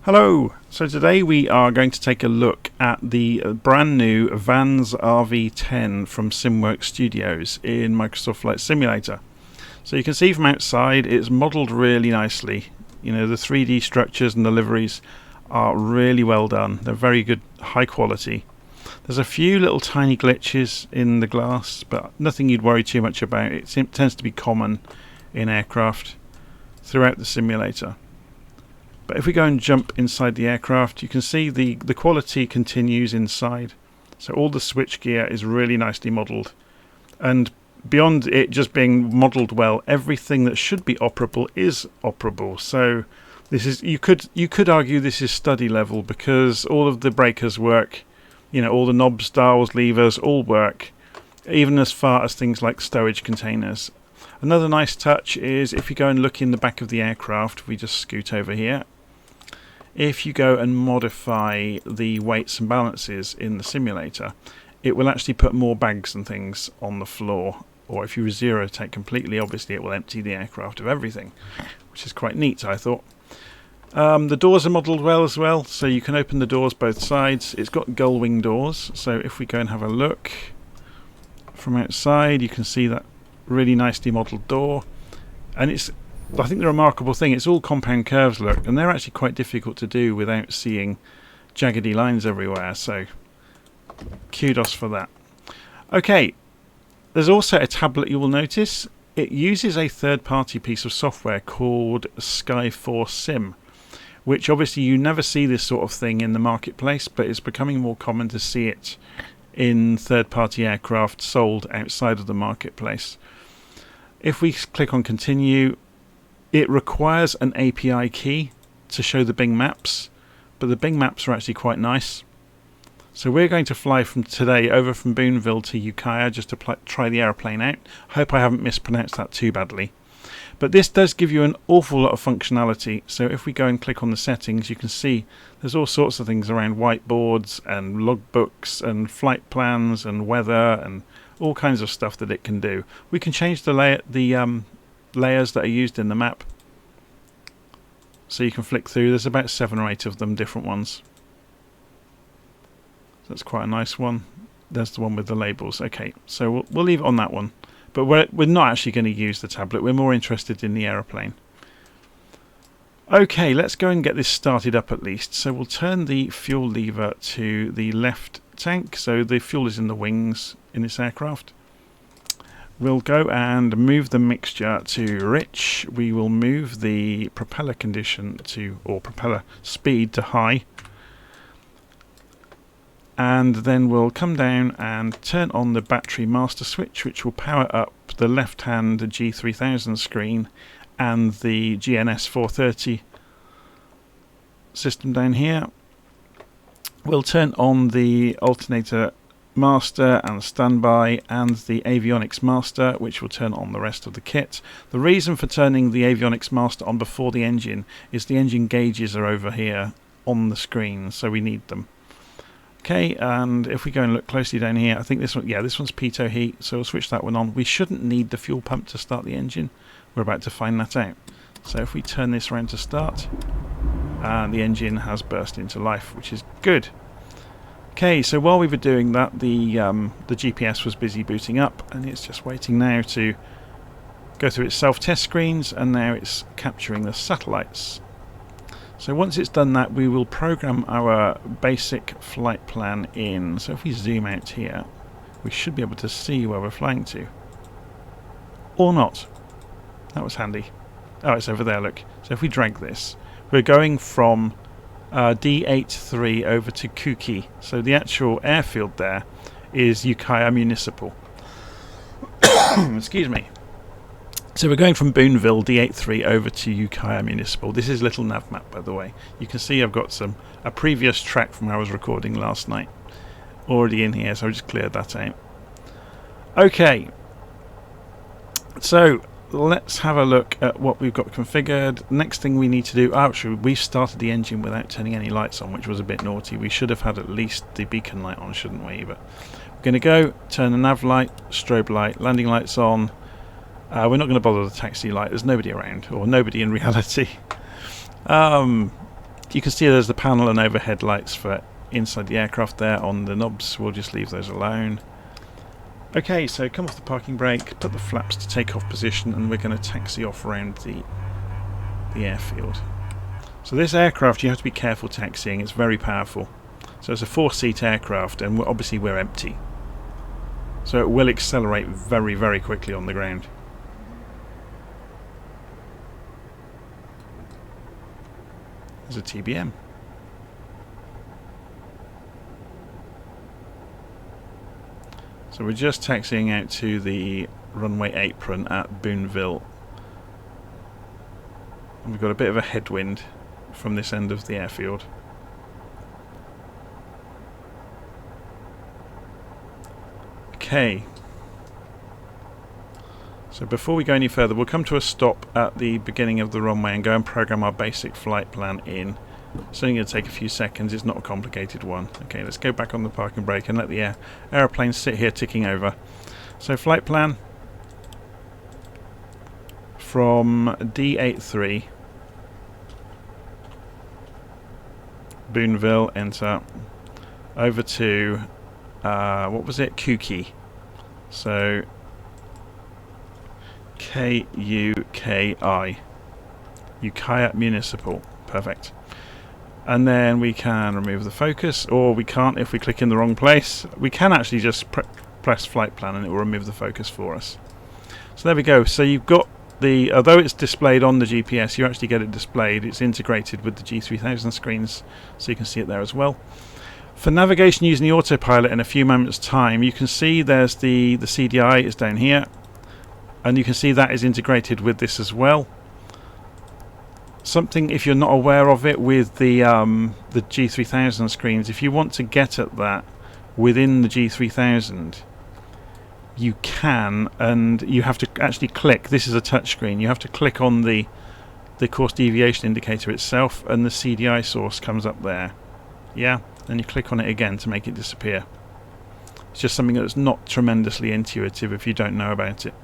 Hello! So today we are going to take a look at the brand new Vans RV-10 from SimWorksStudios in Microsoft Flight Simulator. So you can see from outside it's modelled really nicely. You know, the 3D structures and the liveries are really well done. They're very good, high quality. There's a few little tiny glitches in the glass, but nothing you'd worry too much about. It tends to be common in aircraft throughout the simulator. But if we go and jump inside the aircraft, you can see the quality continues inside. So all the switch gear is really nicely modelled. And beyond it just being modelled well, everything that should be operable is operable. So this is you could argue this is study level, because all of the breakers work, you know, all the knobs, dials, levers all work, even as far as things like stowage containers. Another nice touch is if you go and look in the back of the aircraft, we just scoot over here. If you go and modify the weights and balances in the simulator, it will actually put more bags and things on the floor. Or if you zero take completely, obviously it will empty the aircraft of everything, which is quite neat, I thought. The doors are modelled well as well, so you can open the doors both sides. It's got gull wing doors, so if we go and have a look from outside, you can see that really nicely modelled door. And I think the remarkable thing, it's all compound curves, look, and they're actually quite difficult to do without seeing jaggedy lines everywhere, so kudos for that. Okay, there's also a tablet you will notice. It uses a third-party piece of software called Sky4 Sim, which obviously you never see this sort of thing in the marketplace, but it's becoming more common to see it in third-party aircraft sold outside of the marketplace. If we click on continue, it requires an API key to show the Bing maps, but the Bing maps are actually quite nice. So we're going to fly from today over from Boonville to Ukiah just to try the aeroplane out. Hope I haven't mispronounced that too badly. But this does give you an awful lot of functionality. So if we go and click on the settings, you can see there's all sorts of things around whiteboards and logbooks and flight plans and weather and all kinds of stuff that it can do. We can change the layers that are used in the map, so you can flick through. There's about 7 or 8 of them, different ones. That's quite a nice one. There's the one with the labels. Okay, so we'll leave it on that one, but we're not actually going to use the tablet. We're more interested in the aeroplane. Okay, let's go and get this started up at least. So we'll turn the fuel lever to the left tank, so the fuel is in the wings in this aircraft. We'll go and move the mixture to rich. We will move the propeller condition to, or propeller speed to high. And then we'll come down and turn on the battery master switch, which will power up the left-hand G3000 screen and the GNS 430 system down here. We'll turn on the alternator master and standby and the avionics master, which will turn on the rest of the kit. The reason for turning the avionics master on before the engine is the engine gauges are over here on the screen, so we need them. Okay, and if we go and look closely down here, I think this one, yeah, this one's pitot heat, so we'll switch that one on. We shouldn't need the fuel pump to start the engine. We're about to find that out. So if we turn this around to start, the engine has burst into life, which is good. Okay, so while we were doing that, the GPS was busy booting up, and it's just waiting now to go through its self-test screens, and now it's capturing the satellites. So once it's done that, we will program our basic flight plan in. So if we zoom out here, we should be able to see where we're flying to. Or not. That was handy. Oh, it's over there, look. So if we drag this, we're going from D83 over to Ukiah. So the actual airfield there is Ukiah Municipal. Excuse me. So we're going from Boonville D83 over to Ukiah Municipal. This is a little nav map, by the way. You can see I've got a previous track from where I was recording last night already in here, so I just cleared that out. Okay, so let's have a look at what we've got configured. Next thing we need to do, actually we started the engine without turning any lights on, which was a bit naughty. We should have had at least the beacon light on, shouldn't we? But we're going to go turn the nav light, strobe light, landing lights on. We're not going to bother the taxi light, there's nobody around, or nobody in reality. you can see there's the panel and overhead lights for inside the aircraft there on the knobs. We'll just leave those alone. Okay, so come off the parking brake, put the flaps to takeoff position, and we're going to taxi off around the airfield. So this aircraft, you have to be careful taxiing. It's very powerful. So it's a 4-seat aircraft, and obviously we're empty. So it will accelerate very, very quickly on the ground. There's a TBM. So we're just taxiing out to the runway apron at Boonville. And we've got a bit of a headwind from this end of the airfield. Okay. So before we go any further, we'll come to a stop at the beginning of the runway and go and program our basic flight plan in. It's only going to take a few seconds, it's not a complicated one. Okay, let's go back on the parking brake and let the aeroplane sit here ticking over. So flight plan from D83 Boonville, enter, over to what was it? Ukiah. So Kuki, Ukiah Municipal. Perfect. And then we can remove the focus, or we can't if we click in the wrong place. We can actually just press flight plan and it will remove the focus for us. So there we go. So you've got the, although it's displayed on the GPS, you actually get it displayed. It's integrated with the G3000 screens, so you can see it there as well. For navigation using the autopilot in a few moments time, you can see there's the CDI is down here, and you can see that is integrated with this as well. Something, if you're not aware of it, with the G3000 screens, if you want to get at that within the G3000, you can, and you have to actually click. This is a touch screen. You have to click on the course deviation indicator itself, and the CDI source comes up there. Yeah, and you click on it again to make it disappear. It's just something that's not tremendously intuitive if you don't know about it.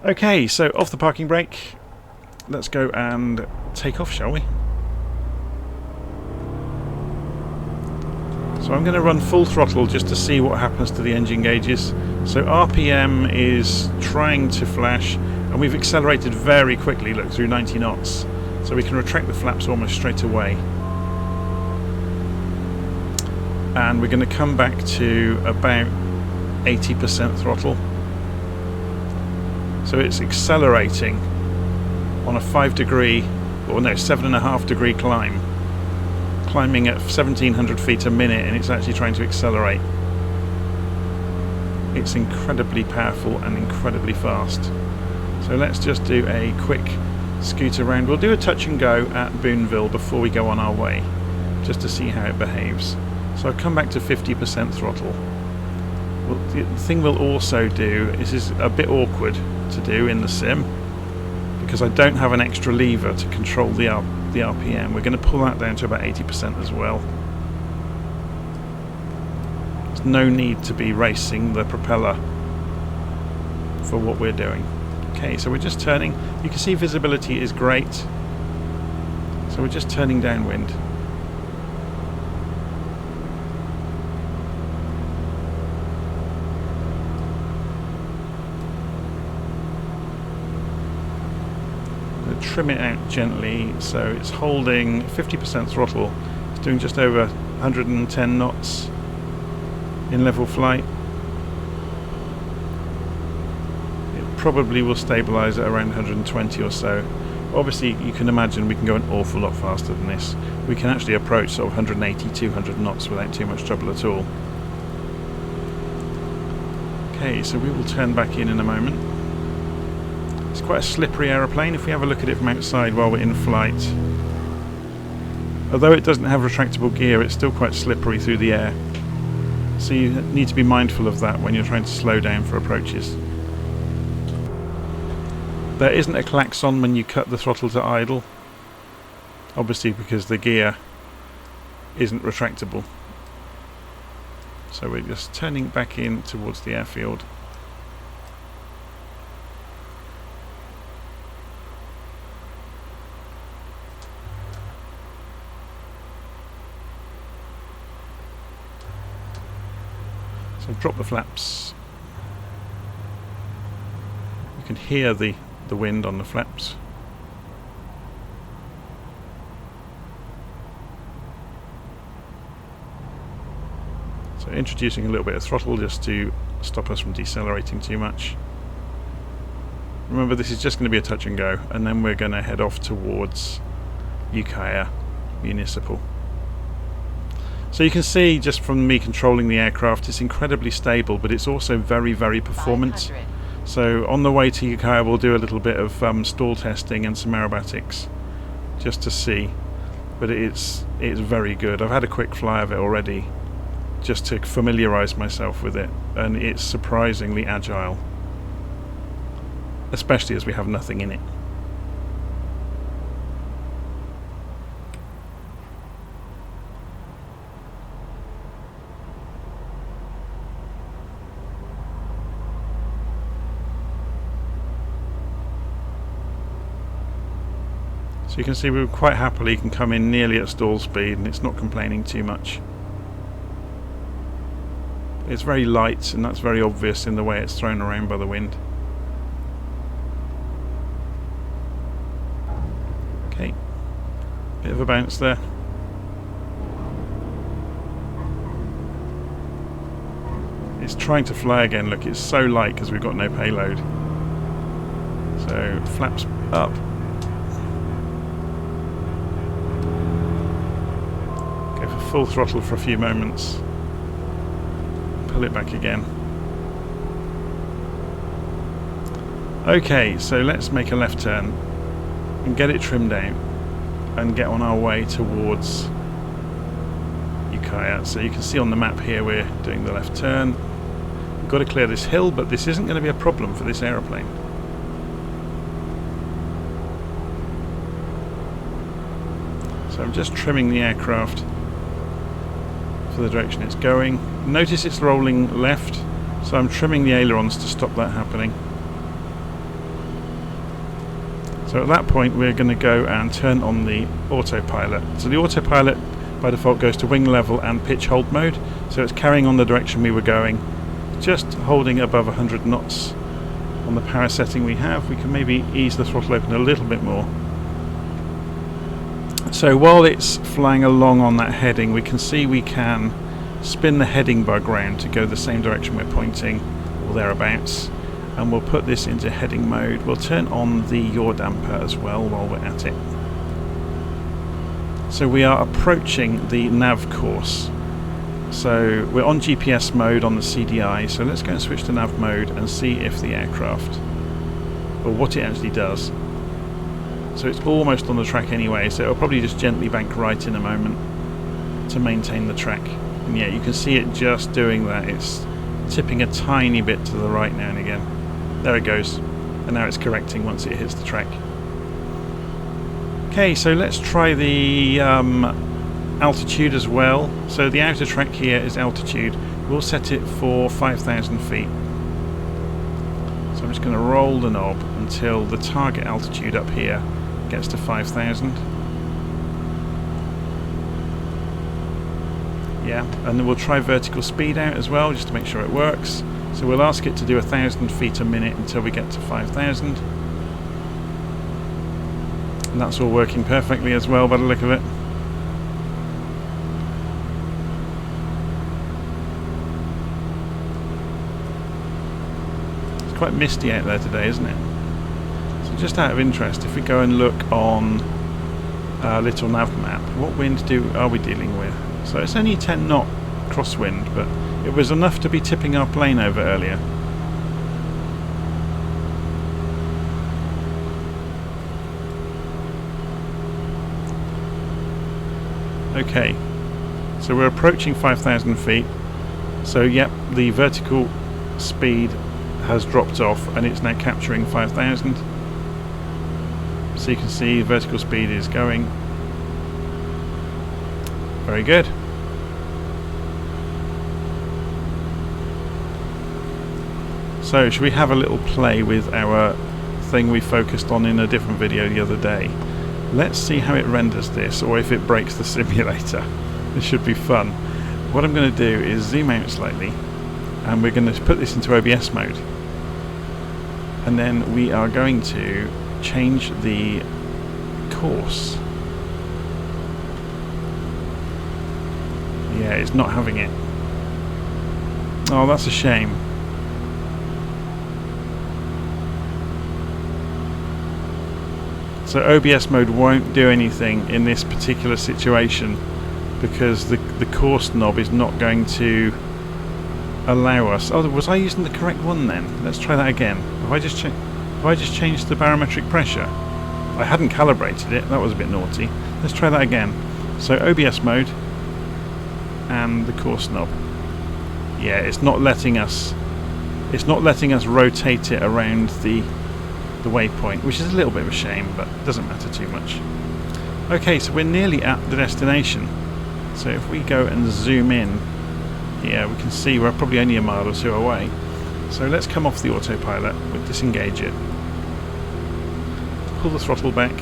Okay, so off the parking brake. Let's go and take off, shall we? So I'm going to run full throttle just to see what happens to the engine gauges. So RPM is trying to flash, and we've accelerated very quickly, look, through 90 knots. So we can retract the flaps almost straight away. And we're going to come back to about 80% throttle. So it's accelerating on a 7.5 degree climb, climbing at 1700 feet a minute, and it's actually trying to accelerate. It's incredibly powerful and incredibly fast. So let's just do a quick scoot around. We'll do a touch and go at Boonville before we go on our way, just to see how it behaves. So I'll come back to 50% throttle. Well, the thing we'll also do is a bit awkward to do in the sim, because I don't have an extra lever to control the RPM. We're going to pull that down to about 80% as well. There's no need to be racing the propeller for what we're doing. Okay, so we're just turning. You can see visibility is great. So we're just turning downwind. Trim it out gently, so it's holding 50% throttle. It's doing just over 110 knots in level flight. It probably will stabilize at around 120 or so. Obviously you can imagine we can go an awful lot faster than this. We can actually approach sort of 180, 200 knots without too much trouble at all. Okay, so we will turn back in a moment. It's quite a slippery aeroplane if we have a look at it from outside while we're in flight. Although it doesn't have retractable gear, it's still quite slippery through the air. So you need to be mindful of that when you're trying to slow down for approaches. There isn't a klaxon when you cut the throttle to idle, obviously because the gear isn't retractable. So we're just turning back in towards the airfield. So drop the flaps. You can hear the wind on the flaps. So introducing a little bit of throttle just to stop us from decelerating too much. Remember, this is just going to be a touch and go, and then we're going to head off towards Ukiah Municipal. So you can see just from me controlling the aircraft, it's incredibly stable, but it's also very, very performant. So on the way to Ukiah, we'll do a little bit of stall testing and some aerobatics just to see. But it's very good. I've had a quick fly of it already just to familiarise myself with it, and it's surprisingly agile, especially as we have nothing in it. So you can see we quite happily can come in nearly at stall speed, and it's not complaining too much. It's very light, and that's very obvious in the way it's thrown around by the wind. Okay, bit of a bounce there. It's trying to fly again. Look, it's so light because we've got no payload. So flaps up. Go for full throttle for a few moments. Pull it back again. Okay, so let's make a left turn and get it trimmed out and get on our way towards Ukiah. So you can see on the map here we're doing the left turn. We've got to clear this hill, but this isn't going to be a problem for this aeroplane. So I'm just trimming the aircraft for the direction it's going. Notice it's rolling left, so I'm trimming the ailerons to stop that happening. So at that point we're going to go and turn on the autopilot. So the autopilot by default goes to wing level and pitch hold mode, so it's carrying on the direction we were going, just holding above 100 knots. On the power setting we have, we can maybe ease the throttle open a little bit more. So while it's flying along on that heading, we can see we can spin the heading bug round to go the same direction we're pointing, or thereabouts, and we'll put this into heading mode. We'll turn on the yaw damper as well while we're at it. So we are approaching the nav course. So we're on GPS mode on the CDI, so let's go and switch to nav mode and see if the aircraft, or what it actually does. So it's almost on the track anyway, so it'll probably just gently bank right in a moment to maintain the track. And yeah, you can see it just doing that. It's tipping a tiny bit to the right now and again. There it goes. And now it's correcting once it hits the track. Okay, so let's try the altitude as well. So the outer track here is altitude. We'll set it for 5,000 feet. So I'm just going to roll the knob until the target altitude up here gets to 5,000. Yeah, and then we'll try vertical speed out as well, just to make sure it works. So we'll ask it to do 1,000 feet a minute until we get to 5,000. And that's all working perfectly as well by the look of it. It's quite misty out there today, isn't it? So just out of interest, if we go and look on our little nav map, what wind are we dealing with? So it's only 10 knot crosswind, but it was enough to be tipping our plane over earlier. Okay, so we're approaching 5,000 feet. So yep, the vertical speed has dropped off and it's now capturing 5,000. So you can see vertical speed is going. Very good. So should we have a little play with our thing we focused on in a different video the other day? Let's see how it renders this, or if it breaks the simulator. This should be fun. What I'm going to do is zoom out slightly and we're going to put this into OBS mode, and then we are going to change the course. Yeah, it's not having it. Oh, that's a shame. So OBS mode won't do anything in this particular situation because the course knob is not going to allow us. Oh, was I using the correct one then? Let's try that again. Have I just changed the barometric pressure? I hadn't calibrated it. That was a bit naughty. Let's try that again. So OBS mode and the course knob. Yeah, it's not letting us rotate it around the waypoint, which is a little bit of a shame, but it doesn't matter too much. Okay, so we're nearly at the destination. So if we go and zoom in here, we can see we're probably only a mile or two away. So let's come off the autopilot, we'll disengage it, pull the throttle back.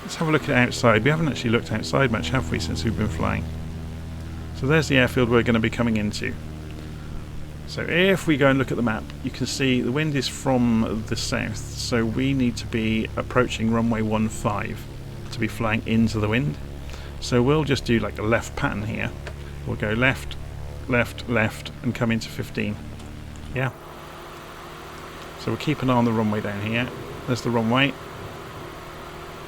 Let's have a look at outside. We haven't actually looked outside much, have we, since we've been flying? So there's the airfield we're going to be coming into. So if we go and look at the map, you can see the wind is from the south, so we need to be approaching runway 15 to be flying into the wind. So we'll just do like a left pattern here. We'll go left, left, left, and come into 15. Yeah. So we'll keep an eye on the runway down here. There's the runway.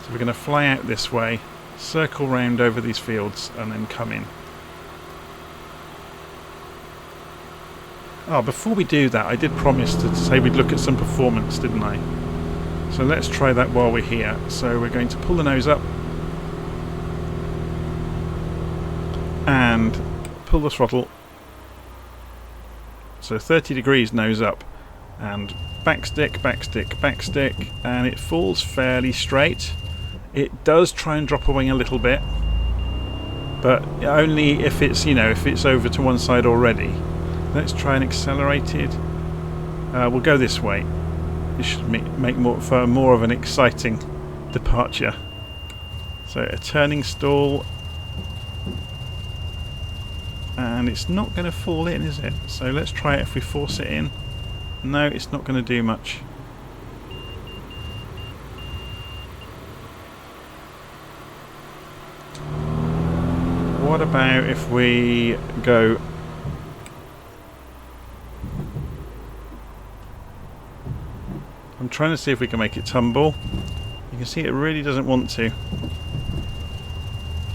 So we're going to fly out this way, circle round over these fields, and then come in. Oh, before we do that, I did promise to say we'd look at some performance, didn't I? So let's try that while we're here. So we're going to pull the nose up and pull the throttle. So 30 degrees nose up, and backstick, backstick, backstick, and it falls fairly straight. It does try and drop a wing a little bit, but only if it's, you know, if it's over to one side already. Let's try an accelerated. We'll go this way. This should make for more of an exciting departure. So a turning stall, and it's not going to fall in, is it? So let's try it if we force it in. No, it's not going to do much. What about if we go... I'm trying to see if we can make it tumble. You can see it really doesn't want to.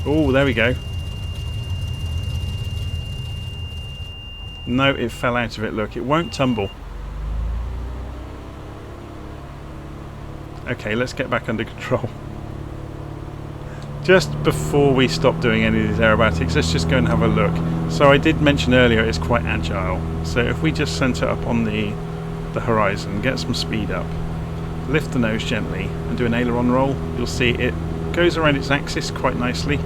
Oh, there we go. No, it fell out of it. Look, it won't tumble. Okay, let's get back under control. Just before we stop doing any of these aerobatics, let's just go and have a look. So I did mention earlier it's quite agile. So if we just centre up on the horizon, get some speed up, lift the nose gently and do an aileron roll, you'll see it goes around its axis quite nicely.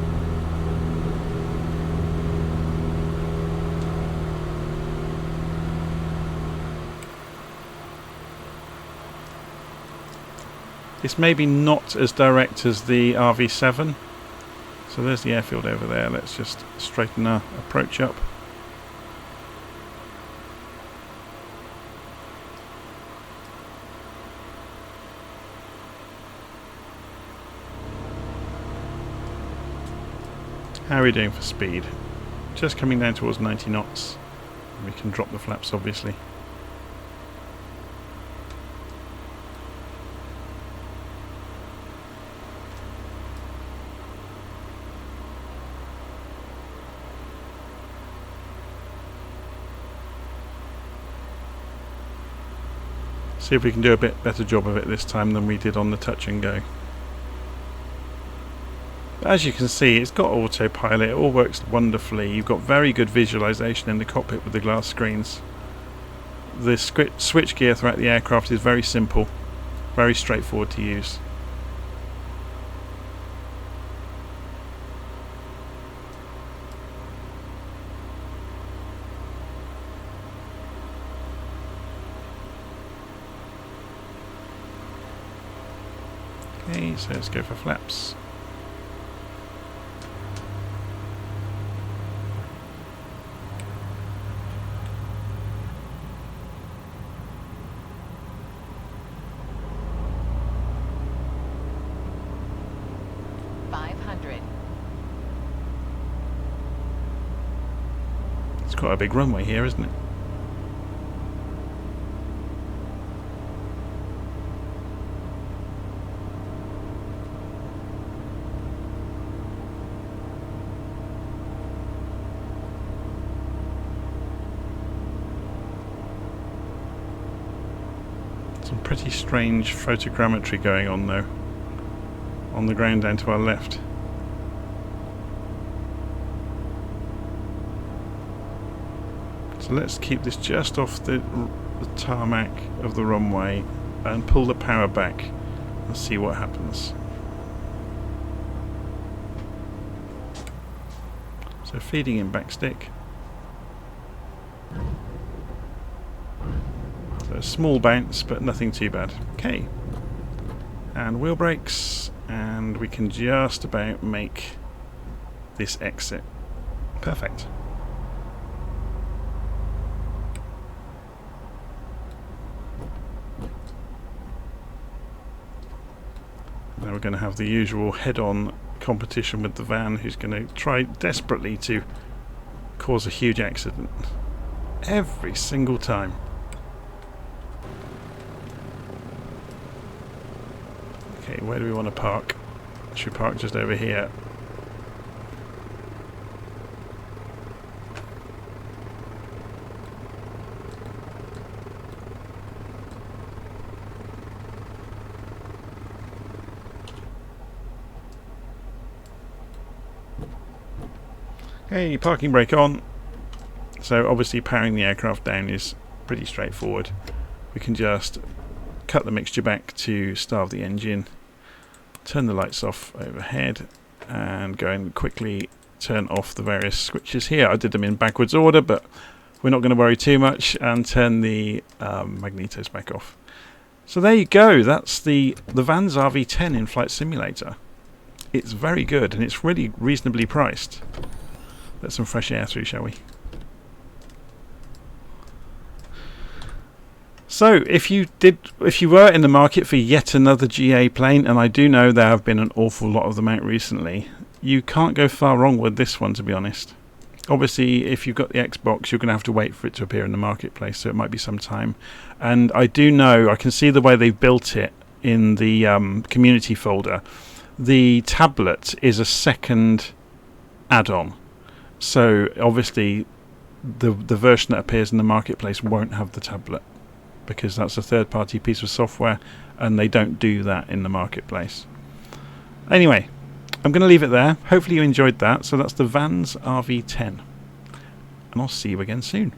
It's maybe not as direct as the RV-7. So there's the airfield over there. Let's just straighten our approach up. How are we doing for speed? Just coming down towards 90 knots. We can drop the flaps, obviously. See if we can do a bit better job of it this time than we did on the touch and go. But as you can see, it's got autopilot, it all works wonderfully. You've got very good visualization in the cockpit with the glass screens. The switch gear throughout the aircraft is very simple, very straightforward to use. Okay, so let's go for flaps. 200. It's quite a big runway here, isn't it? Some pretty strange photogrammetry going on though, on the ground down to our left. So let's keep this just off the tarmac of the runway and pull the power back and see what happens. So feeding in backstick. So a small bounce, but nothing too bad. Okay. And wheel brakes, and we can just about make this exit. Perfect. Now we're going to have the usual head-on competition with the van, who's going to try desperately to cause a huge accident every single time. Okay, where do we want to park? Should we park just over here? Okay, parking brake on. So obviously powering the aircraft down is pretty straightforward. We can just cut the mixture back to starve the engine, turn the lights off overhead, and go and quickly turn off the various switches here. I did them in backwards order, but we're not going to worry too much, and turn the magnetos back off. So there you go. That's the Van's RV-10 in Flight Simulator. It's very good, and it's really reasonably priced. Let some fresh air through, shall we? So, if you were in the market for yet another GA plane, and I do know there have been an awful lot of them out recently, you can't go far wrong with this one, to be honest. Obviously, if you've got the Xbox, you're going to have to wait for it to appear in the marketplace, so it might be some time. And I do know, I can see the way they've built it in the community folder. The tablet is a second add-on. So obviously the version that appears in the marketplace won't have the tablet, because that's a third-party piece of software and they don't do that in the marketplace. Anyway, I'm going to leave it there. Hopefully you enjoyed that. So that's the Van's RV-10, and I'll see you again soon.